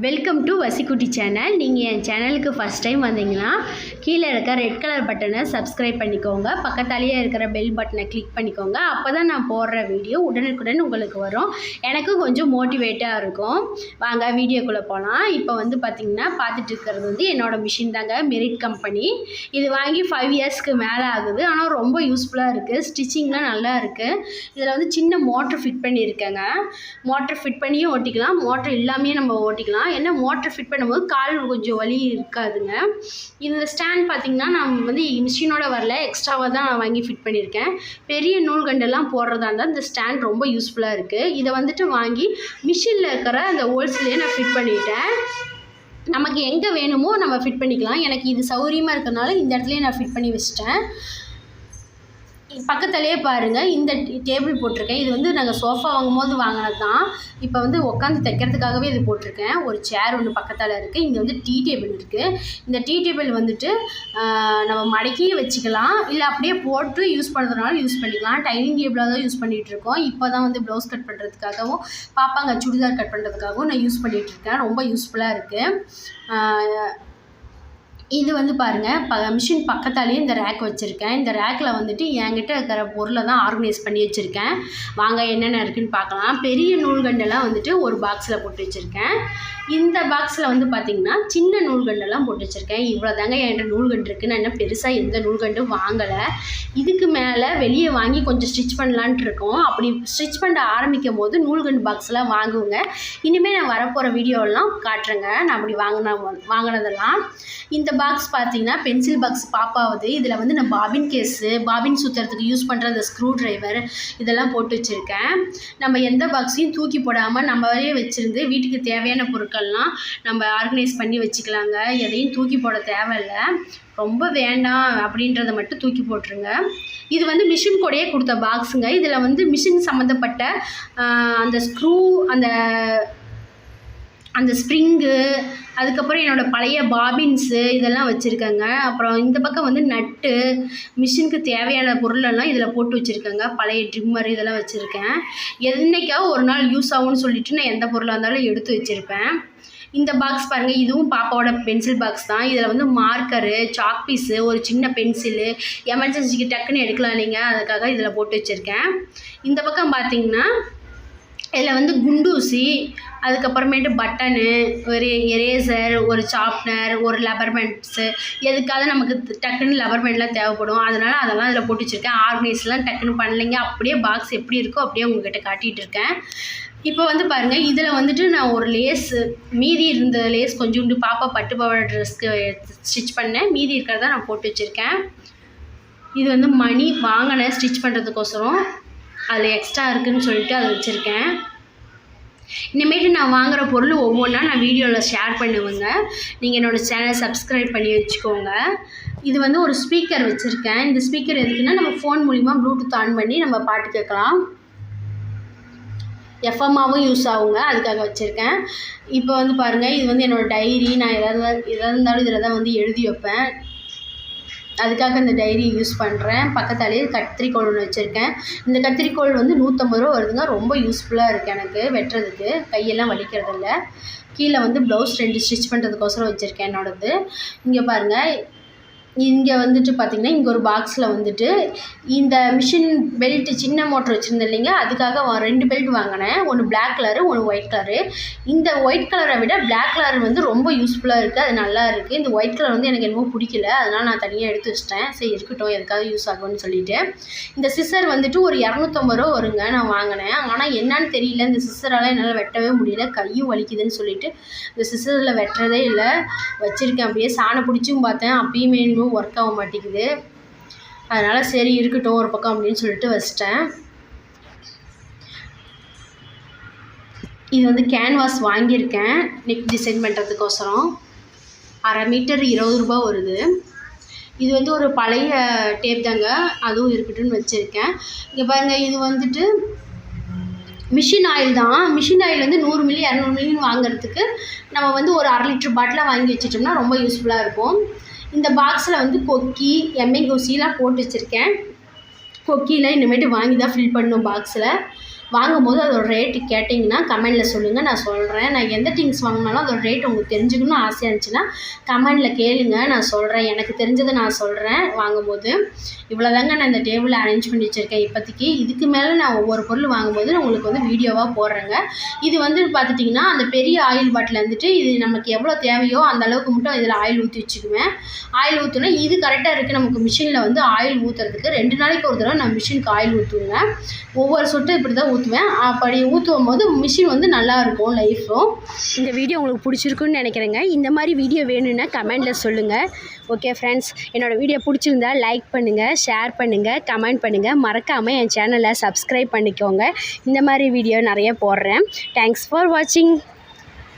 Welcome to வசிக்குட்டி channel. நீங்கள் என் சேனலுக்கு first time வந்தீங்கன்னா கீழே இருக்க ரெட் கலர் பட்டனை சப்ஸ்கிரைப் பண்ணிக்கோங்க. பக்கத்தாலேயே இருக்கிற பெல் பட்டனை கிளிக் பண்ணிக்கோங்க. அப்போ தான் நான் போடுற வீடியோ உடனுக்குடன் உங்களுக்கு வரும். எனக்கும் கொஞ்சம் மோட்டிவேட்டாக இருக்கும். வாங்க வீடியோக்குள்ளே போகலாம். இப்போ பார்த்திங்கன்னா பார்த்துட்டு இருக்கிறது என்னோடய மிஷின் தாங்க, மெரிட் கம்பெனி. இது வாங்கி 5 இயர்ஸ்க்கு மேலே ஆகுது. ஆனால் ரொம்ப யூஸ்ஃபுல்லாக இருக்குது. ஸ்டிச்சிங்லாம் நல்லா இருக்குது. இதில் சின்ன மோட்ரு ஃபிட் பண்ணியிருக்கேங்க. மோட்ரு ஃபிட் பண்ணியும் ஓட்டிக்கலாம், மோட்ரு இல்லாமையே நம்ம ஓட்டிக்கலாம். என்ன மோட்டர் ஃபிட் பண்ணும்போது கால் கொஞ்சம் வலி இருக்காதுங்க. இந்த ஸ்டாண்ட் பார்த்திங்கன்னா நான் மிஷினோட வரல, எக்ஸ்ட்ராவாக தான் நான் வாங்கி ஃபிட் பண்ணியிருக்கேன். பெரிய நூல்கண்டெல்லாம் போடுறதா இருந்தால் இந்த ஸ்டாண்ட் ரொம்ப யூஸ்ஃபுல்லாக இருக்குது. இதை வாங்கி மிஷினில் இருக்கிற அந்த ஹோல்ஸ்லேயே நான் ஃபிட் பண்ணிட்டேன். நமக்கு எங்கே வேணுமோ நம்ம ஃபிட் பண்ணிக்கலாம். எனக்கு இது சௌகரியமாக இருக்கிறதுனால இந்த இடத்துலையே நான் ஃபிட் பண்ணி வச்சிட்டேன். பக்கத்துலேயே பாருங்கள், இந்த டேபிள் போட்டிருக்கேன். இது நாங்கள் சோஃபா வாங்கும்போது வாங்கினது தான். இப்போ உட்காந்து தைக்கிறதுக்காகவே இது போட்டிருக்கேன். ஒரு சேர் ஒன்று பக்கத்தில் இருக்குது. இங்கே டீ டேபிள் இருக்குது. இந்த டீ டேபிள் நம்ம மடக்கியும் வச்சுக்கலாம், இல்லை அப்படியே போட்டு யூஸ் பண்ணுறதுனால யூஸ் பண்ணிக்கலாம். டைனிங் டேபிளாக தான் யூஸ் பண்ணிகிட்ருக்கோம். இப்போ தான் ப்ளவுஸ் கட் பண்ணுறதுக்காகவும் பாப்பாங்க சுடிதார் கட் பண்ணுறதுக்காகவும் நான் யூஸ் பண்ணிகிட்ருக்கேன். ரொம்ப யூஸ்ஃபுல்லாக இருக்குது. இது பாருங்கள், மிஷின் பக்கத்தாலேயே இந்த ரேக் வச்சுருக்கேன். இந்த ரேக்கில் என்கிட்ட இருக்கிற பொருளை தான் ஆர்கனைஸ் பண்ணி வச்சுருக்கேன். வாங்க என்னென்ன இருக்குதுன்னு பார்க்கலாம். பெரிய நூல்கண்டெல்லாம் ஒரு பாக்ஸில் போட்டு வச்சுருக்கேன். இந்த பாக்ஸில் பார்த்திங்கன்னா சின்ன நூல்கண்டெல்லாம் போட்டு வச்சுருக்கேன். இவ்வளோ தாங்க என்கிட்ட நூல்கண்டு இருக்குது. நான் இன்னும் பெருசாக எந்த நூல்கண்டும் வாங்கலை. இதுக்கு மேலே வெளியே வாங்கி கொஞ்சம் ஸ்டிச் பண்ணலான்ட்டு இருக்கோம். அப்படி ஸ்டிச் பண்ண ஆரம்பிக்கும் போது நூல்கண்டு பாக்ஸ்லாம் வாங்குவேங்க. இனிமேல் நான் வரப்போகிற வீடியோலாம் காட்டுறேங்க நான் அப்படி வாங்கினதெல்லாம். இந்த பாக்ஸ் பார்த்திங்கன்னா பென்சில் பாக்ஸ் பாப்பாவது. இதில் நான் பாபின் கேஸு, பாபின் சுற்றுறதுக்கு யூஸ் பண்ணுற அந்த ஸ்க்ரூ ட்ரைவர் இதெல்லாம் போட்டு வச்சுருக்கேன். நம்ம எந்த பாக்ஸையும் தூக்கி போடாமல் நம்மளே வச்சுருந்து வீட்டுக்கு தேவையான பொருட்கள்லாம் நம்ம ஆர்கனைஸ் பண்ணி வச்சுக்கலாங்க. எதையும் தூக்கி போட தேவையில்லை. ரொம்ப வேண்டாம் அப்படின்றத மட்டும் தூக்கி போட்டுருங்க. இது மிஷின் கூடயே கொடுத்த பாக்ஸுங்க. இதில் மிஷின் சம்மந்தப்பட்ட அந்த ஸ்க்ரூ, அந்த ஸ்ப்ரிங்கு, அதுக்கப்புறம் என்னோடய பழைய பாபின்ஸு இதெல்லாம் வச்சுருக்கேங்க. அப்புறம் இந்த பக்கம் நட்டு, மிஷினுக்கு தேவையான பொருளெல்லாம் இதில் போட்டு வச்சுருக்கேங்க. பழைய ட்ரிம்மர் இதெல்லாம் வச்சுருக்கேன். என்னைக்காவது ஒரு நாள் யூஸ் ஆகும்னு சொல்லிவிட்டு நான் எந்த பொருளாக இருந்தாலும் எடுத்து வச்சுருப்பேன். இந்த பாக்ஸ் பாருங்கள், இதுவும் பாப்பாவோட பென்சில் பாக்ஸ் தான். இதில் மார்க்கரு, சாக் பீஸு, ஒரு சின்ன பென்சிலு, எமர்ஜென்சிக்கு டக்குன்னு எடுக்கலாம் நீங்கள், அதுக்காக இதில் போட்டு வச்சுருக்கேன். இந்த பக்கம் பார்த்திங்கன்னா இதில் குண்டூசி, அதுக்கப்புறமேட்டு பட்டனு, ஒரு எரேசர், ஒரு ஷார்ப்னர், ஒரு லப்பர் பேண்ட்ஸு, எதுக்காக நமக்கு டக்குன்னு லப்பர் பேண்ட்லாம் தேவைப்படும். அதனால் அதெல்லாம் இதில் போட்டு வச்சுருக்கேன். ஆர்கனைஸ்லாம் டக்குன்னு பண்ணலைங்க. அப்படியே பாக்ஸ் எப்படி இருக்கோ அப்படியே உங்கள்கிட்ட காட்டிகிட்டு இருக்கேன். இப்போ பாருங்கள், இதில் நான் ஒரு லேஸு, மீதி இருந்த லேஸ் கொஞ்சோண்டு பாப்பா பட்டு பாவாடை ட்ரெஸ்க்கு ஸ்டிச் பண்ணேன். மீதி இருக்கிறத நான் போட்டு வச்சுருக்கேன். இது மணி வாங்கினேன் ஸ்டிச் பண்ணுறதுக்கோசரம். அதில் எக்ஸ்ட்ரா இருக்குதுன்னு சொல்லிட்டு அதை வச்சுருக்கேன். இனிமேட்டு நான் வாங்குகிற பொருள் ஒவ்வொன்றா நான் வீடியோவில் ஷேர் பண்ணுவேங்க. நீங்கள் என்னோடய சேனலை சப்ஸ்கிரைப் பண்ணி வச்சுக்கோங்க. இது ஒரு ஸ்பீக்கர் வச்சுருக்கேன். இந்த ஸ்பீக்கர் எதுக்குன்னா நம்ம ஃபோன் மூலிமா ப்ளூடூத் ஆன் பண்ணி நம்ம பாட்டு கேட்கலாம். எஃப்எம்மாவும் யூஸ் ஆகுங்க, அதுக்காக வச்சுருக்கேன். இப்போ பாருங்கள், இது என்னோடய டைரி. நான் எதாவது இருந்தாலும் இதில் தான் எழுதி வைப்பேன். அதுக்காக இந்த டைரி யூஸ் பண்ணுறேன். பக்கத்தாலேயே கத்திரிக்கோள் ஒன்று வச்சுருக்கேன். இந்த கத்திரிக்கோள் 150 ரூபா வருதுங்க. ரொம்ப யூஸ்ஃபுல்லாக இருக்குது எனக்கு வெட்டுறதுக்கு. கையெல்லாம் வலிக்கிறதில்ல. கீழே ப்ளவுஸ் 2 ஸ்டிச் பண்ணுறதுக்கோசரம் வச்சுருக்கேன் என்னோடது. இங்கே பாருங்கள், இங்கே பார்த்திங்கன்னா இங்கே ஒரு பாக்ஸில் இந்த மிஷின் பெல்ட்டு, சின்ன மோட்ரு வச்சுருந்தேன் இல்லைங்க, அதுக்காக 2 பெல்ட் வாங்கினேன். ஒன்று பிளாக் கலரு, ஒன்று ஒயிட் கலரு. இந்த ஒயிட் கலரை விட பிளாக் கலர் ரொம்ப யூஸ்ஃபுல்லாக இருக்குது. அது நல்லா இருக்குது. இந்த ஒயிட் கலர் எனக்கு என்னமோ பிடிக்கல, அதனால் நான் தனியாக எடுத்து வச்சிட்டேன். சரி இருக்கட்டும், எதுக்காக யூஸ் ஆகும்னு சொல்லிவிட்டு. இந்த சிசர் ஒரு 250 ரூபா வருங்க நான் வாங்கினேன். ஆனால் என்னன்னு தெரியல, இந்த சிசரால் என்னால் வெட்டவே முடியல. கையும் வலிக்குதுன்னு சொல்லிவிட்டு இந்த சிசரில் வெட்டுறதே இல்லை, வச்சுருக்கேன். அப்படியே சாணம் பிடிச்சும் பார்த்தேன், அப்பயுமே ஒர்க் ஆக மாட்டேங்குது. அதனால் சரி இருக்கட்டும் ஒரு பக்கம் அப்படின்னு சொல்லிட்டு வச்சிட்டேன். இது கேன்வாஸ் வாங்கியிருக்கேன் நெக் டிசைன் பண்ணுறதுக்கோசரம். 1/2 மீட்டர் 20 ரூபா வருது. இது ஒரு பழைய டேப் தாங்க, அதுவும் இருக்கட்டும்னு வச்சுருக்கேன். இங்கே பாருங்கள், இது மிஷின் ஆயில் தான். மிஷின் ஆயில் 100 மில்லி 200 மில்லின்னு வாங்குறதுக்கு நம்ம ஒரு 1/2 லிட்டர் பாட்டிலாக வாங்கி வச்சுட்டோம்னா ரொம்ப யூஸ்ஃபுல்லாக இருக்கும். இந்த பாக்ஸில் கொக்கி, எம்ஐ ஊசிலாம் போட்டு வச்சுருக்கேன். கொக்கியில் இனிமேட்டு வாங்கி தான் ஃபில் பண்ணணும் பாக்ஸில். வாங்கும்போது அதோட ரேட்டு கேட்டிங்கன்னா கமெண்டில் சொல்லுங்கள், நான் சொல்கிறேன். நான் எந்த திங்ஸ் வாங்கினாலும் அதோட ரேட் உங்களுக்கு தெரிஞ்சுக்கணும்னு ஆசையாக இருந்துச்சுன்னா கமெண்டில் கேளுங்க, நான் சொல்கிறேன். எனக்கு தெரிஞ்சதை நான் சொல்கிறேன். வாங்கும்போது இவ்வளோதாங்க நான் இந்த டேபிள் அரேஞ்ச் பண்ணி வச்சுருக்கேன் இப்போதைக்கு. இதுக்கு மேலே நான் ஒவ்வொரு பொருள் வாங்கும்போது உங்களுக்கு வந்து வீடியோவாக போடுறேங்க. இது வந்து பார்த்துட்டிங்கன்னா அந்த பெரிய ஆயில் பாட்டில் வந்துட்டு இது நமக்கு எவ்வளோ தேவையோ அந்த அளவுக்கு மட்டும் இதில் ஆயில் ஊற்றி வச்சுக்குவேன். ஆயில் ஊற்றினா இது கரெக்டாக இருக்குது. நமக்கு மிஷினில் வந்து ஆயில் ஊற்றுறதுக்கு 2 நாளைக்கு ஒரு தடவை நான் மிஷினுக்கு ஆயில் ஊற்றுவேன். ஒவ்வொரு சொட்டு இப்படி தான் ஊற்றுவேன். அப்படி ஊற்றும் போது மிஷின் வந்து நல்லாயிருக்கும் லைஃப்பும். இந்த வீடியோ உங்களுக்கு பிடிச்சிருக்குன்னு நினைக்கிறேங்க. இந்த மாதிரி வீடியோ வேணும்னா கமெண்டில் சொல்லுங்கள். ஓகே ஃப்ரெண்ட்ஸ், என்னோடய வீடியோ பிடிச்சிருந்தா லைக் பண்ணுங்கள், ஷேர் பண்ணுங்கள், கமெண்ட் பண்ணுங்கள். மறக்காமல் என் சேனலை சப்ஸ்கிரைப் பண்ணிக்கோங்க. இந்த மாதிரி வீடியோ நிறைய போடுறேன். தேங்க்ஸ் ஃபார் வாட்சிங்.